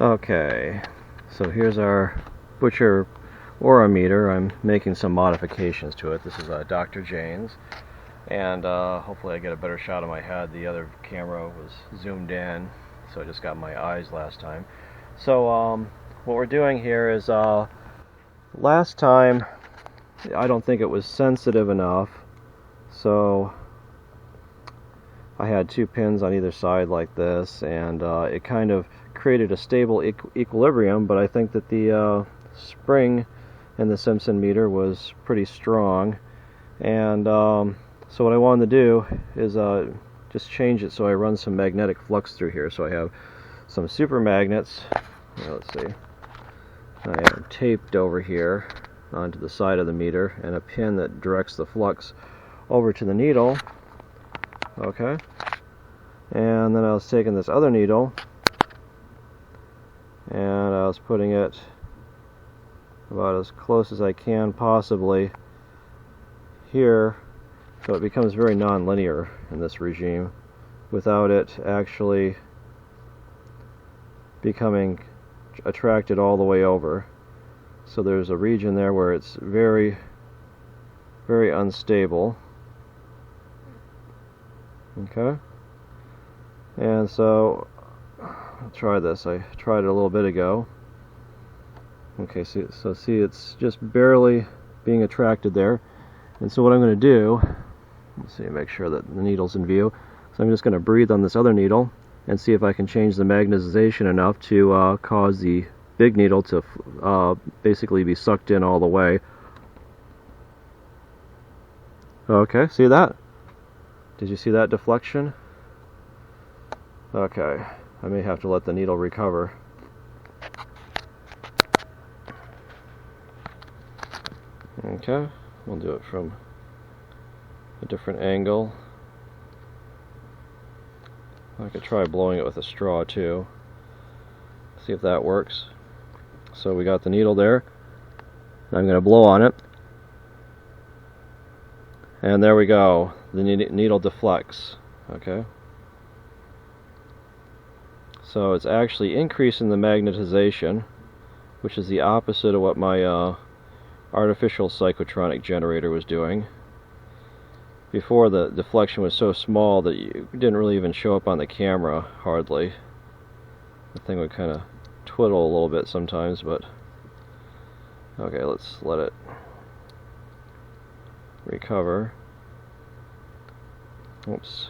Okay, so here's our butcher aurameter. I'm making some modifications to it. This is Dr. Jane's, and hopefully I get a better shot of my head. The other camera was zoomed in, so I just got my eyes last time. So what we're doing here is last time I don't think it was sensitive enough, so I had two pins on either side like this, and it kind of created a stable equilibrium, but I think that the spring in the Simpson meter was pretty strong, and so what I wanted to do is just change it so I run some magnetic flux through here. So I have some super magnets, let's see, I have taped over here onto the side of the meter, and a pin that directs the flux over to the needle. Okay, and then I was taking this other needle and I was putting it about as close as I can possibly here, so it becomes very nonlinear in this regime without it actually becoming attracted all the way over. So there's a region there where it's very, very unstable. Okay, and so I'll try this. I tried it a little bit ago. Okay, so see, it's just barely being attracted there. And so what I'm going to do, let's see, make sure that the needle's in view. So I'm just going to breathe on this other needle and see if I can change the magnetization enough to cause the big needle to basically be sucked in all the way. Okay, see that? Did you see that deflection? Okay, I may have to let the needle recover. Okay, we'll do it from a different angle. I could try blowing it with a straw too. See if that works. So we got the needle there. I'm going to blow on it. And there we go. The needle deflects. Okay. So it's actually increasing the magnetization, which is the opposite of what my artificial psychotronic generator was doing. Before, the deflection was so small that you didn't really even show up on the camera, hardly. The thing would kind of twiddle a little bit sometimes, but okay, let's let it recover. Oops.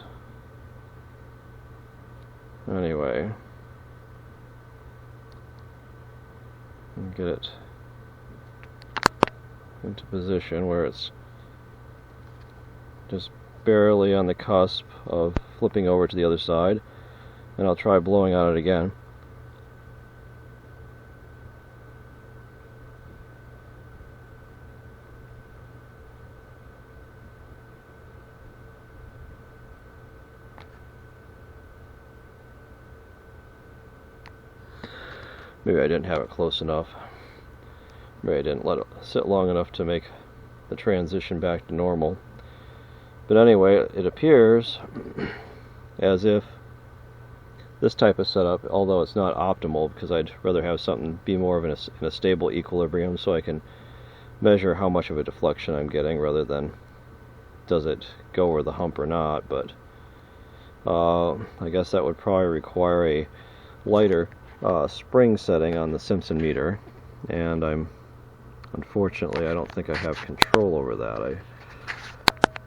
Anyway, get it into position where it's just barely on the cusp of flipping over to the other side, and I'll try blowing on it again. Maybe I didn't have it close enough. Maybe I didn't let it sit long enough to make the transition back to normal. But anyway, it appears as if this type of setup, although it's not optimal, because I'd rather have something be more of in a stable equilibrium so I can measure how much of a deflection I'm getting rather than does it go over the hump or not. But I guess that would probably require a lighter spring setting on the Simpson meter, and unfortunately I don't think I have control over that. I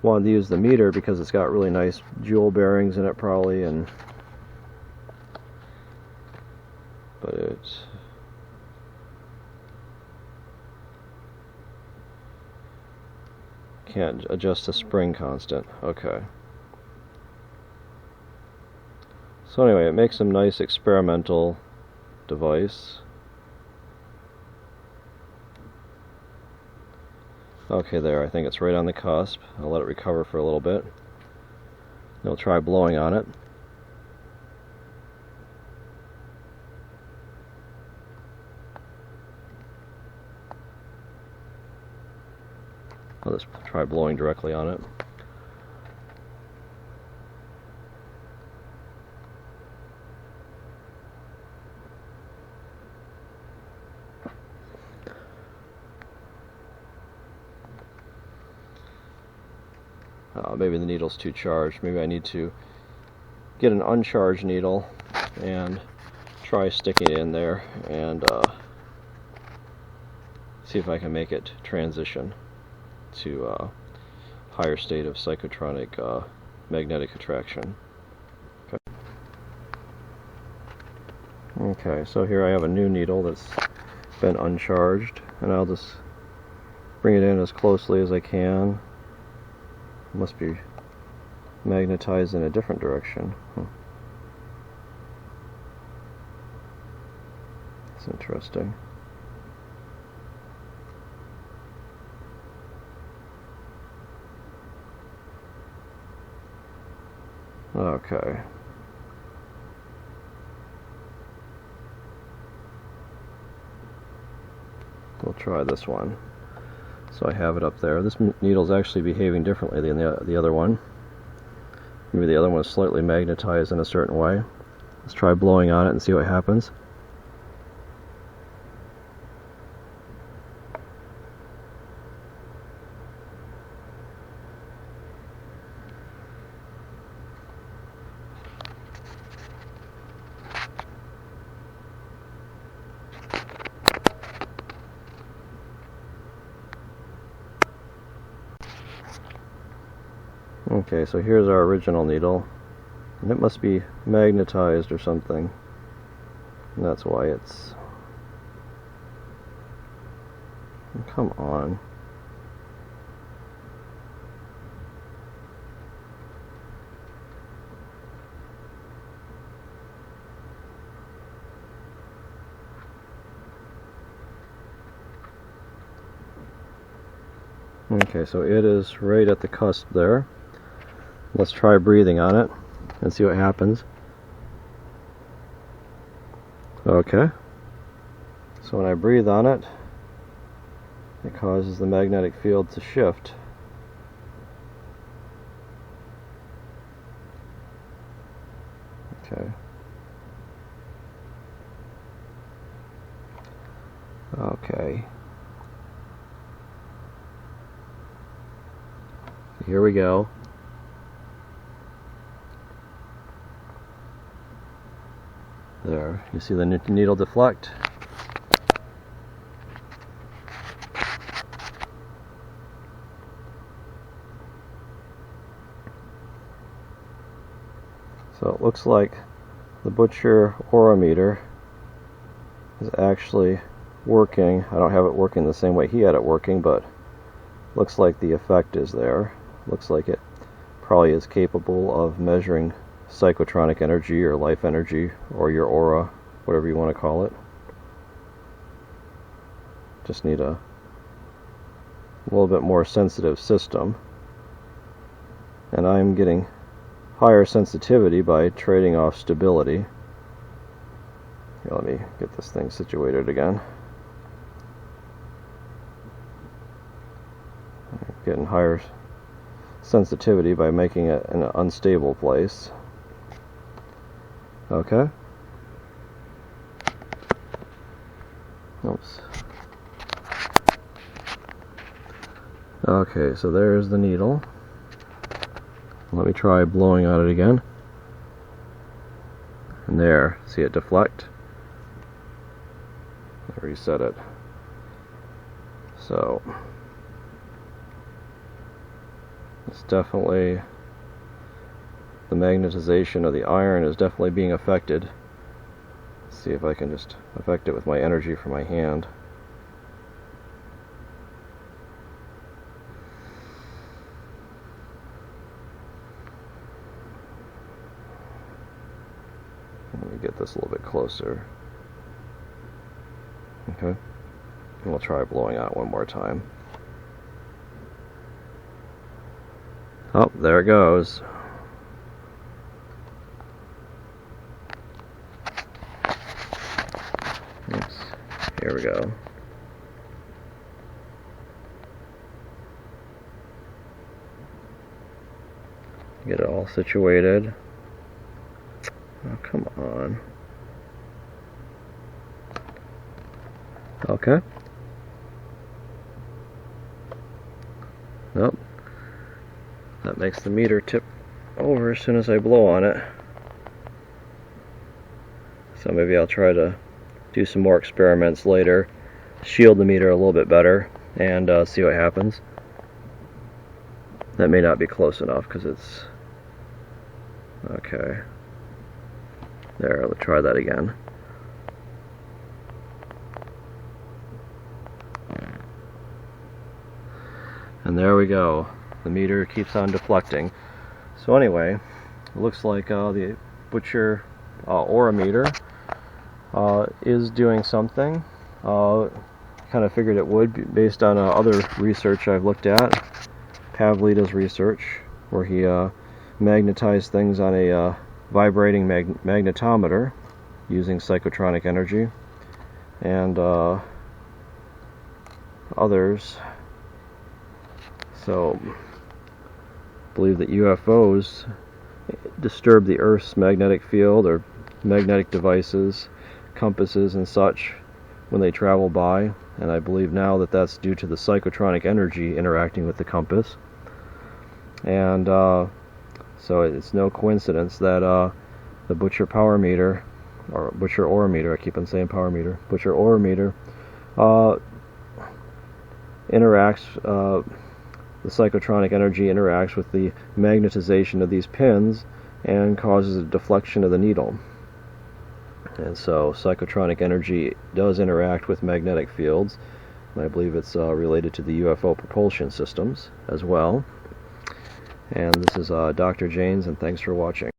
wanted to use the meter because it's got really nice jewel bearings in it probably, but it's can't adjust the spring constant. Okay. So anyway, it makes some nice experimental device. Okay, there, I think it's right on the cusp. I'll let it recover for a little bit. Then we'll try blowing on it. I'll just try blowing directly on it. maybe the needle's too charged. Maybe I need to get an uncharged needle and try sticking it in there and see if I can make it transition to a higher state of psychotronic magnetic attraction. Okay, so here I have a new needle that's been uncharged, and I'll just bring it in as closely as I can. It must be magnetized in a different direction. That's interesting. Okay. We'll try this one. So I have it up there. This needle's actually behaving differently than the other one. Maybe the other one is slightly magnetized in a certain way. Let's try blowing on it and see what happens. Okay, so here's our original needle, and it must be magnetized or something, and that's why it's... Come on. Okay, so it is right at the cusp there. Let's try breathing on it and see what happens. Okay. So when I breathe on it, it causes the magnetic field to shift. Okay. Okay. Here we go. There, you see the needle deflect. So it looks like the Butcher aurameter is actually working. I don't have it working the same way he had it working, but looks like the effect is there. Looks like it probably is capable of measuring psychotronic energy or life energy or your aura, whatever you want to call it. Just need a little bit more sensitive system, and I'm getting higher sensitivity by trading off stability. Here, let me get this thing situated again. I'm getting higher sensitivity by making it in an unstable place. Okay. Oops. Okay, so there's the needle. Let me try blowing on it again. And there, see it deflect? Reset it. So, it's definitely... the magnetization of the iron is definitely being affected. Let's see if I can just affect it with my energy from my hand. Let me get this a little bit closer. Okay. And we'll try blowing out one more time. Oh, there it goes. Oops. Here we go. Get it all situated. Oh, come on. Okay. Nope. That makes the meter tip over as soon as I blow on it. So maybe I'll try to do some more experiments later, shield the meter a little bit better, and see what happens. That may not be close enough because it's... Okay. There, let's try that again. And there we go. The meter keeps on deflecting. So anyway, it looks like the Butcher orometer is doing something. Kind of figured it would based on other research I've looked at. Pavlita's research, where he magnetized things on a vibrating magnetometer using psychotronic energy, and others. So, believe that UFOs disturb the Earth's magnetic field, or magnetic devices, compasses and such, when they travel by, and I believe now that that's due to the psychotronic energy interacting with the compass. And so it's no coincidence that the Butcher power meter, or Butcher orometer, I keep on saying power meter, Butcher orometer, interacts, the psychotronic energy interacts with the magnetization of these pins and causes a deflection of the needle. And so psychotronic energy does interact with magnetic fields, and I believe it's related to the UFO propulsion systems as well. And this is Dr. Janes, and thanks for watching.